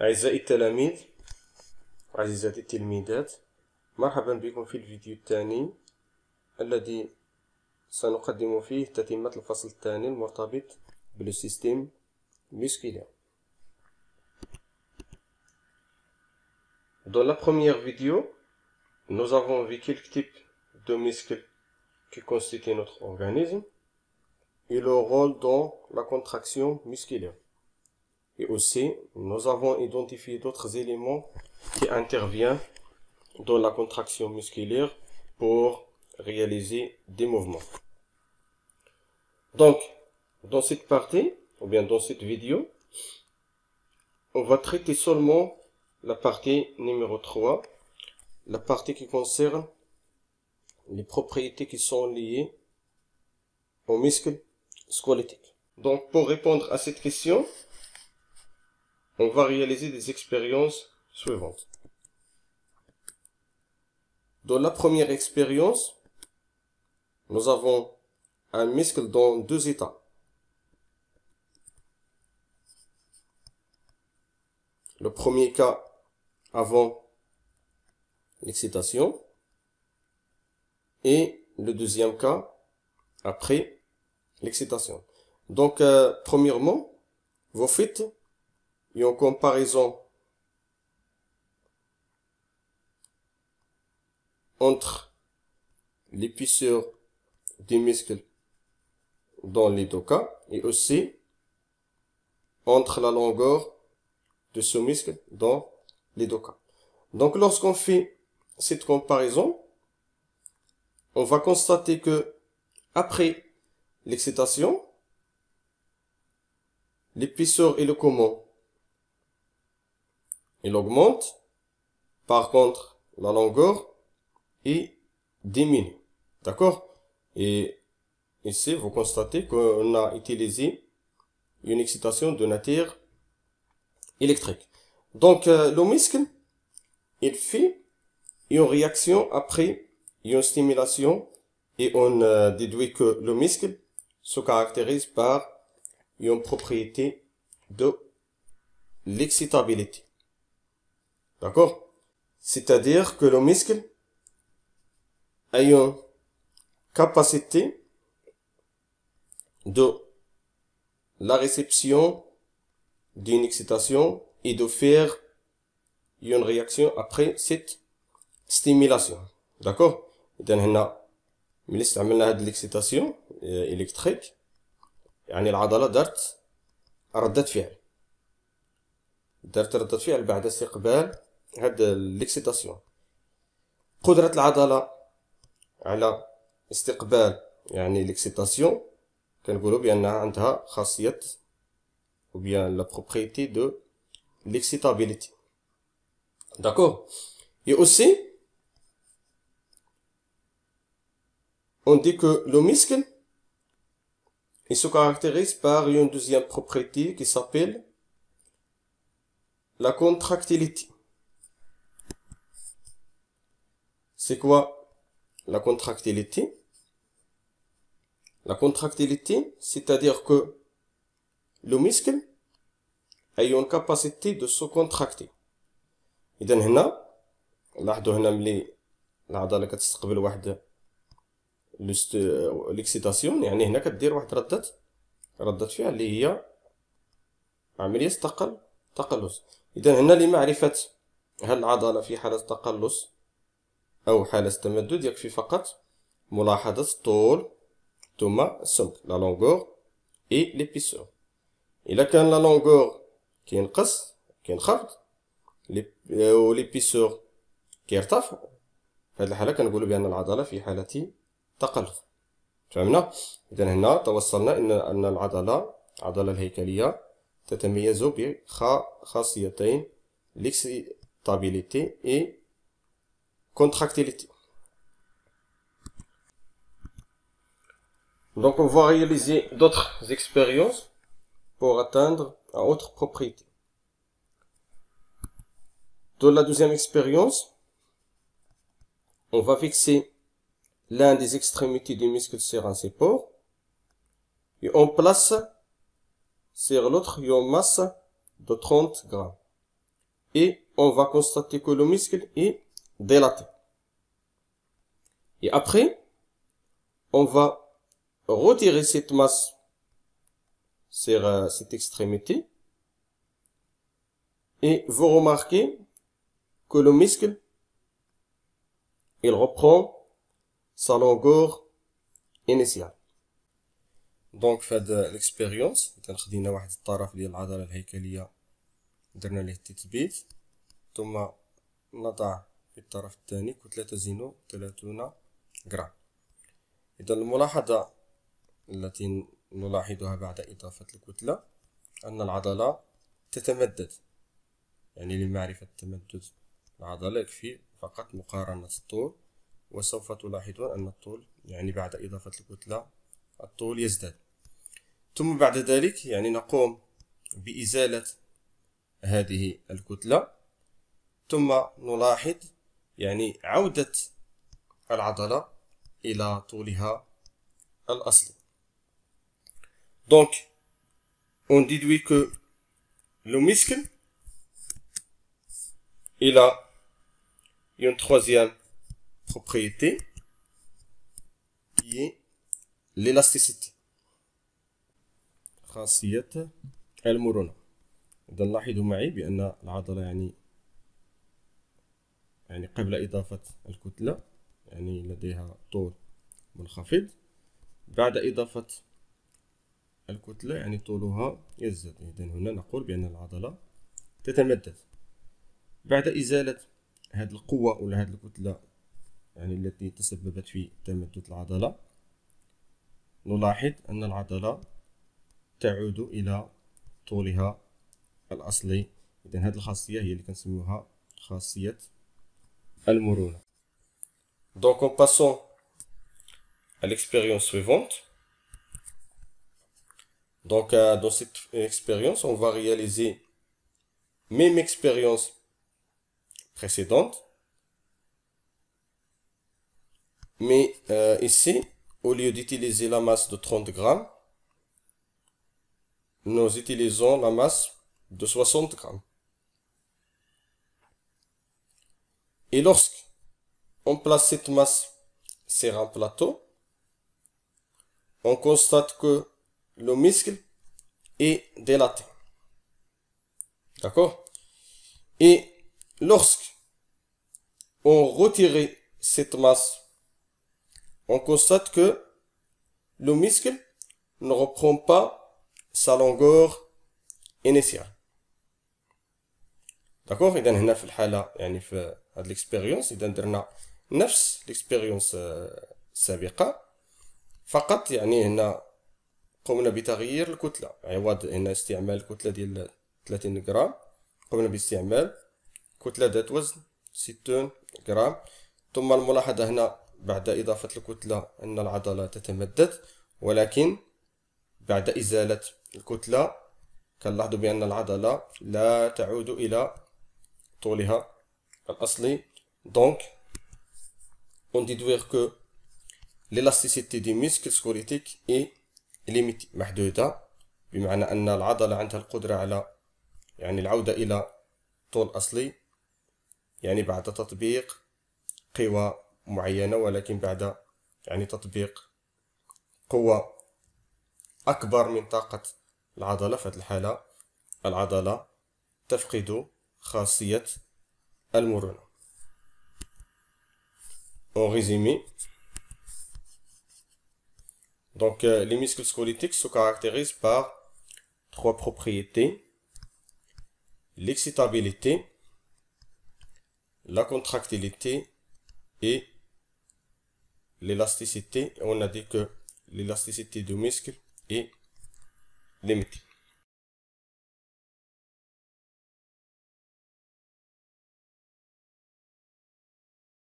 أعزائي التلاميذ، عزيزاتي التلميذات، مرحبا بكم في الفيديو الثاني الذي سنقدم فيه تتمة الفصل الثاني المرتبط بالسيستم musculaire. Dans la première vidéo, nous avons vu quelques types de muscles qui constituent notre organisme et leur rôle dans la contraction musculaire. Et aussi, nous avons identifié d'autres éléments qui interviennent dans la contraction musculaire pour réaliser des mouvements. Donc, dans cette partie, ou bien dans cette vidéo, on va traiter seulement la partie numéro 3, la partie qui concerne les propriétés qui sont liées aux muscles squelettiques. Donc, pour répondre à cette question, on va réaliser des expériences suivantes. Dans la première expérience, nous avons un muscle dans deux états. Le premier cas avant l'excitation et le deuxième cas après l'excitation. Donc, premièrement, vous faites une comparaison entre l'épaisseur des muscles dans les deux cas et aussi entre la longueur de ce muscle dans les deux cas. Donc, lorsqu'on fait cette comparaison, on va constater que après l'excitation, l'épaisseur et le comment il augmente. Par contre, la longueur est diminue. D'accord? Et ici, vous constatez qu'on a utilisé une excitation de nature électrique. Donc, le muscle, il fait une réaction après une stimulation et on déduit que le muscle se caractérise par une propriété de l'excitabilité. D'accord? C'est-à-dire que le muscle a une capacité de la réception d'une excitation et de faire une réaction après cette stimulation. D'accord? إذن هنا ملي استعملنا هاد l'excitation électrique يعني العضلة دارت ردة فعل بعد استقبال هاد l'excitation. قدرة العضلة على استقبال يعني l'excitation كنقولوا بأنها عندها خاصية ou bien la propriété de l'excitabilité. D'accord? Et aussi, on dit que le muscle, il se caractérise par une deuxième propriété qui s'appelle la contractilité. C'est quoi la contractilité? La contractilité, c'est-à-dire que le muscle a une capacité de se contracter. إذن هنا لاحظوا هنا ملي العضلة كتستقبل واحد l'excitation يعني هنا كدير واحد ردة فعل اللي هي عملية تقلص. إذن هنا لمعرفة هل العضلة في حالة تقلص أو حالة تمدد يكفي فقط ملاحظة الطول ثم السمك la longueur et l'épaisseur. إلا كان la longueur كينقص كينخفض و l'épaisseur كيرتفع في هذه الحالة كنقولوا بأن العضلة في حالة تقلص. فهمنا؟ إذن هنا توصلنا أن العضلة الهيكلية تتميز بخاصيتين l'excitabilité et contractilité. Donc on va réaliser d'autres expériences pour atteindre à autre propriété. Dans la deuxième expérience, on va fixer l'un des extrémités du muscle sur un support et on place sur l'autre une masse de 30 grammes. et on va constater que le muscle est dilaté. Et après, on va retirer cette masse sur cette extrémité et vous remarquez que le muscle, il reprend sa longueur initiale. دونك في هاد الاكسبيريونس خدينا واحد الطرف ديال العضله الهيكليه درنا ليه التثبيت ثم نضع في الطرف الثاني كتله تزن 30 غرام. اذا الملاحظه التي نلاحظها بعد اضافه الكتله ان العضله تتمدد، يعني لمعرفه تمدد العضله يكفي فقط مقارنه الطول، وسوف تلاحظون ان الطول يعني بعد اضافه الكتله الطول يزداد. ثم بعد ذلك يعني نقوم بإزالة هذه الكتلة، ثم نلاحظ يعني عودة العضلة إلى طولها الأصلي. Donc, on déduit que le muscle, il a une troisième propriété qui est l'élasticité. خاصية المرونة. إذا لاحظوا معي بأن العضلة يعني قبل إضافة الكتلة يعني لديها طول منخفض، بعد إضافة الكتلة يعني طولها يزداد. إذا هنا نقول بأن العضلة تتمدد. بعد إزالة هذه القوة ولا هذه الكتلة يعني التي تسببت في تمدد العضلة، نلاحظ أن العضلة تعود إلى طولها الأصلي. إذن هذه الخاصية هي اللي كنسميوها خاصية المرونة. Donc en passant à l'expérience suivante. Donc dans cette expérience, on va réaliser même expérience précédente, mais ici, au lieu d'utiliser la masse de 30 grammes, nous utilisons la masse de 60 grammes. Et lorsqu'on place cette masse sur un plateau, on constate que le muscle est dilaté. D'accord? Et lorsqu'on retire cette masse, on constate que le muscle ne reprend pas sa longueur initiale. D'accord? إذا هنا في الحالة يعني في هذه الاكسبيريونس إذا درنا نفس الاكسبيريونس السابقة، فقط يعني هنا قمنا بتغيير الكتلة. عوض هنا استعمال الكتلة ديال 30 غرام قمنا باستعمال كتلة ذات وزن 60 غرام. ثم الملاحظة هنا بعد إضافة الكتلة أن العضلة تتمدد، ولكن بعد إزالة الكتلة كنلاحظوا بأن العضلة لا تعود إلى طولها الأصلي. Donc, on déduit que l'élasticité du muscle squelettique est limitée، محدودة، بمعنى أن العضلة عندها القدرة على يعني العودة إلى طول أصلي، يعني بعد تطبيق قوى معينة، ولكن بعد يعني تطبيق قوة أكبر من طاقة العضلة. في هذه الحالة العضلة تفقد خاصية المرونة. En résumé, donc les muscles squelettiques se caractérisent par trois propriétés: l'excitabilité, la contractilité et l'élasticité. On a dit que l'élasticité du muscle est limitée.